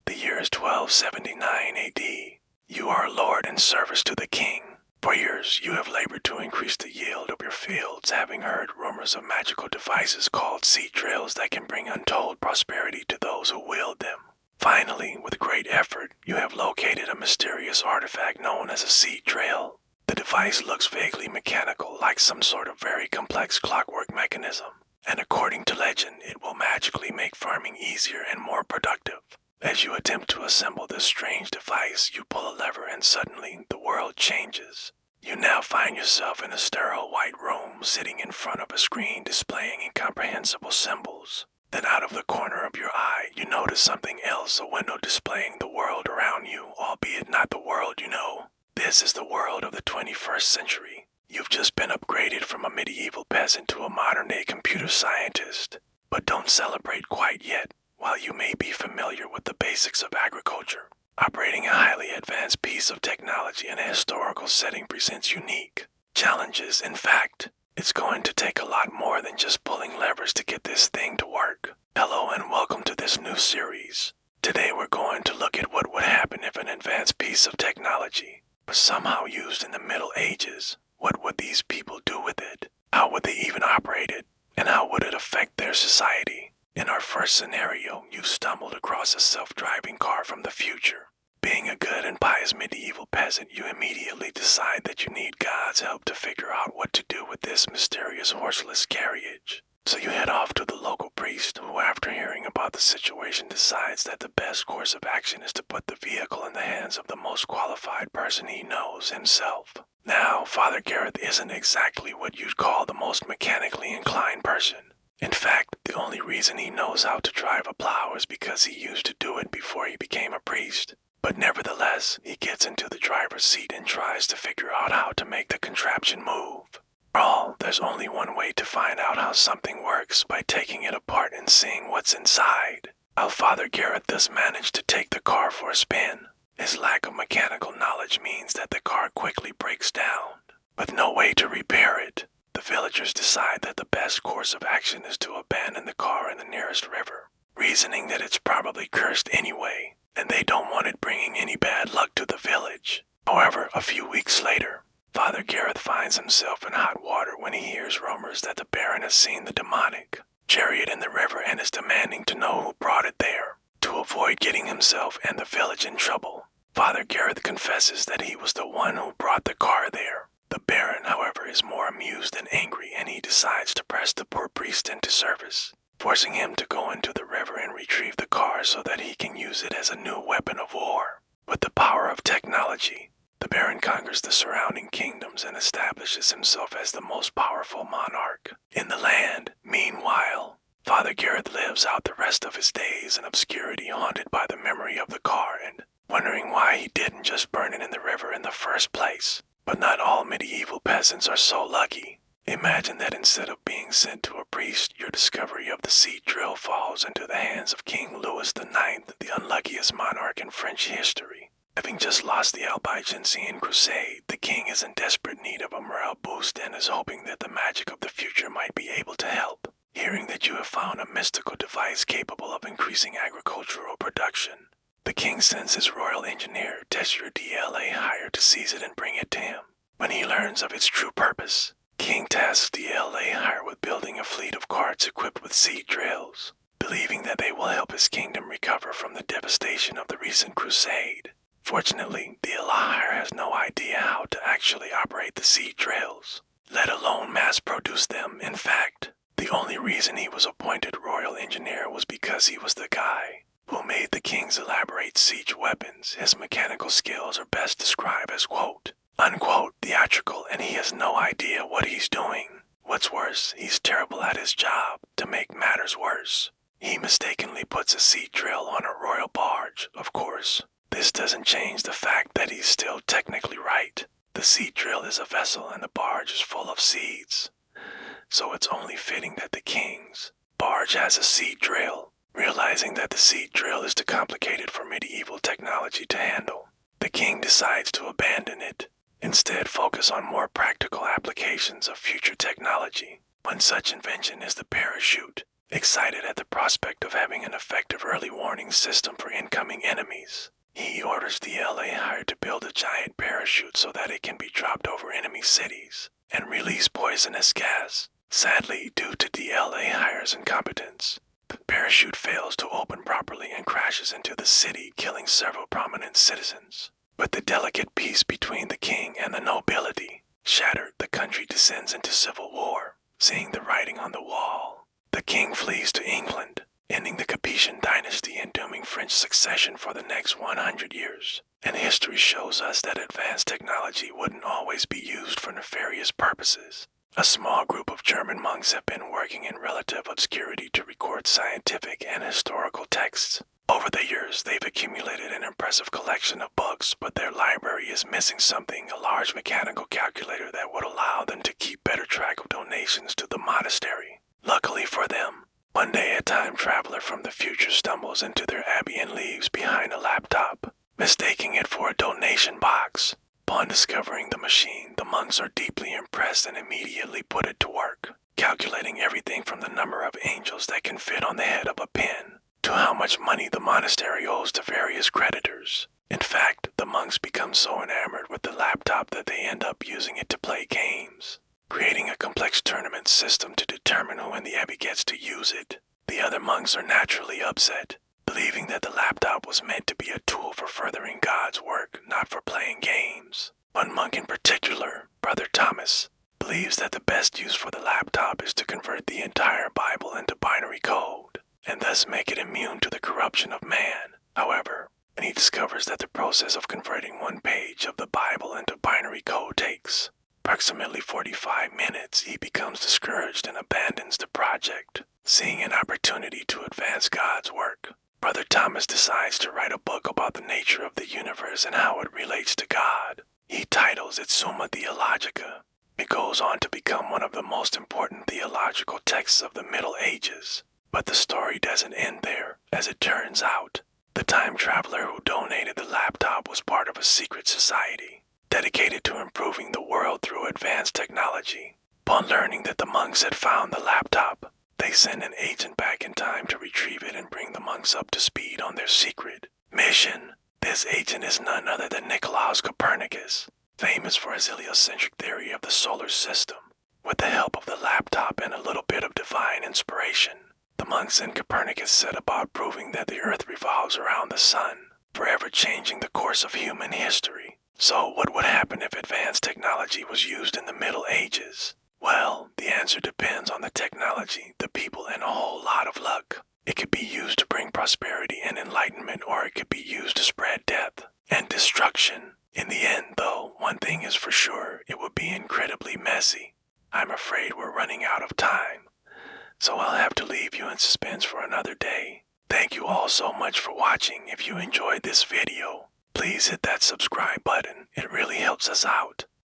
The year is 1279 AD. You are a lord in service to the king. For years, you have labored to increase the yield of your fields, having heard rumors of magical devices called seed drills that can bring untold prosperity to those who wield them. Finally, with great effort, you have located a mysterious artifact known as a seed drill. The device looks vaguely mechanical, like some sort of very complex clockwork mechanism, and according to legend, it will magically make farming easier and more productive. As you attempt to assemble this strange device, you pull a lever and suddenly the world changes. You now find yourself in a sterile white room, sitting in front of a screen displaying incomprehensible symbols. Then out of the corner of your eye, you notice something else, a window displaying the world around you, albeit not the world you know. This is the world of the 21st century. You've just been upgraded from a medieval peasant to a modern-day computer scientist. But don't celebrate quite yet. While you may be familiar with the basics of agriculture, operating a highly advanced piece of technology in a historical setting presents unique challenges. In fact, it's going to take a lot more than just pulling levers to get this thing to work. Hello and welcome to this new series. Today we're going to look at what would happen if an advanced piece of technology was somehow used in the Middle Ages. What would these people do with it? How would they even operate it? And how would it affect their society? In our first scenario, you stumbled across a self-driving car from the future. Being a good and pious medieval peasant, you immediately decide that you need God's help to figure out what to do with this mysterious horseless carriage. So you head off to the local priest, who after hearing about the situation decides that the best course of action is to put the vehicle in the hands of the most qualified person he knows, himself. Now, Father Gareth isn't exactly what you'd call the most mechanically inclined person. In fact, the only reason he knows how to drive a plow is because he used to do it before he became a priest. But nevertheless, he gets into the driver's seat and tries to figure out how to make the contraption move. After all, there's only one way to find out how something works, by taking it apart and seeing what's inside. How Father Gareth does manage to take the car for a spin. His lack of mechanical knowledge means that the car quickly breaks down, with no way to repair it. The villagers decide that the best course of action is to abandon the car in the nearest river, reasoning that it's probably cursed anyway, and they don't want it bringing any bad luck to the village. However, a few weeks later, Father Gareth finds himself in hot water when he hears rumors that the Baron has seen the demonic chariot in the river and is demanding to know who brought it there. To avoid getting himself and the village in trouble, Father Gareth confesses that he was the one who brought the car there. The Baron, however, is more amused than angry, and he decides to press the poor priest into service, forcing him to go into the river and retrieve the car so that he can use it as a new weapon of war. With the power of technology, the Baron conquers the surrounding kingdoms and establishes himself as the most powerful monarch in the land. Meanwhile, Father Gareth lives out the rest of his days in obscurity, haunted by the memory of the car and wondering why he didn't just burn it in the river in the first place. But not all medieval peasants are so lucky. Imagine that instead of being sent to a priest, your discovery of the seed drill falls into the hands of King Louis IX, the unluckiest monarch in French history. Having just lost the Albigensian Crusade, the king is in desperate need of a morale boost and is hoping that the magic of the future might be able to help. Hearing that you have found a mystical device capable of increasing agricultural production, the king sends his royal engineer, Tesser DLA, Hire, to seize it and bring it to him. When he learns of its true purpose, King tasks DLA Hire with building a fleet of carts equipped with seed drills, believing that they will help his kingdom recover from the devastation of the recent crusade. Fortunately, DLA Hire has no idea how to actually operate the seed drills, let alone mass produce them. In fact, the only reason he was appointed royal engineer was because he was the guy who made the king's elaborate siege weapons. His mechanical skills are best described as quote, unquote, theatrical, and he has no idea what he's doing. What's worse, he's terrible at his job. To make matters worse, he mistakenly puts a seed drill on a royal barge. Of course, this doesn't change the fact that he's still technically right. The seed drill is a vessel and the barge is full of seeds. So it's only fitting that the king's barge has a seed drill. Realizing that the seed drill is too complicated for medieval technology to handle, the king decides to abandon it. Instead, focus on more practical applications of future technology. One such invention is the parachute. Excited at the prospect of having an effective early warning system for incoming enemies, he orders the LA Hire to build a giant parachute so that it can be dropped over enemy cities and release poisonous gas. Sadly, due to the LA Hire's incompetence, the parachute fails to open properly and crashes into the city, killing several prominent citizens. With the delicate peace between the king and the nobility shattered, the country descends into civil war. Seeing the writing on the wall, the king flees to England, ending the Capetian dynasty and dooming French succession for the next 100 years. And history shows us that advanced technology wouldn't always be used for nefarious purposes. A small group of German monks have been working in relative obscurity to record scientific and historical texts. Over the years, they've accumulated an impressive collection of books, but their library is missing something, a large mechanical calculator that would allow them to keep better track of donations to the monastery. Luckily for them, one day a time traveler from the future stumbles into their abbey and leaves behind a laptop, mistaking it for a donation box. Upon discovering the machine, the monks are deeply impressed and immediately put it to work, calculating everything from the number of angels that can fit on the head of a pin to how much money the monastery owes to various creditors. In fact, the monks become so enamored with the laptop that they end up using it to play games, creating a complex tournament system to determine who in the abbey gets to use it. The other monks are naturally upset, believing that the laptop was meant to be a tool for furthering God's work, not for playing games. One monk in particular, Brother Thomas, believes that the best use for the laptop is to convert the entire Bible into binary code, and thus make it immune to the corruption of man. However, when he discovers that the process of converting one page of the Bible into binary code takes approximately 45 minutes, he becomes discouraged and abandons the project. Seeing an opportunity to advance God's work, Brother Thomas decides to write a book about the nature of the universe and how it relates to God. He titles it Summa Theologica. It goes on to become one of the most important theological texts of the Middle Ages. But the story doesn't end there. As it turns out, the time traveler who donated the laptop was part of a secret society dedicated to improving the world through advanced technology. Upon learning that the monks had found the laptop, they send an agent back in time to retrieve it and bring the monks up to speed on their secret mission. This agent is none other than Nicolaus Copernicus, famous for his heliocentric theory of the solar system. With the help of the laptop and a little bit of divine inspiration, the monks and Copernicus set about proving that the earth revolves around the sun, forever changing the course of human history. So what would happen if advanced technology was used in the Middle Ages? Well, the answer depends on the technology, the people, and a whole lot of luck. It could be used to bring prosperity and enlightenment, or it could be used to spread death and destruction. In the end, though, one thing is for sure, it would be incredibly messy. I'm afraid we're running out of time, so I'll have to leave you in suspense for another day. Thank you all so much for watching. If you enjoyed this video, please hit that subscribe button. It really helps us out.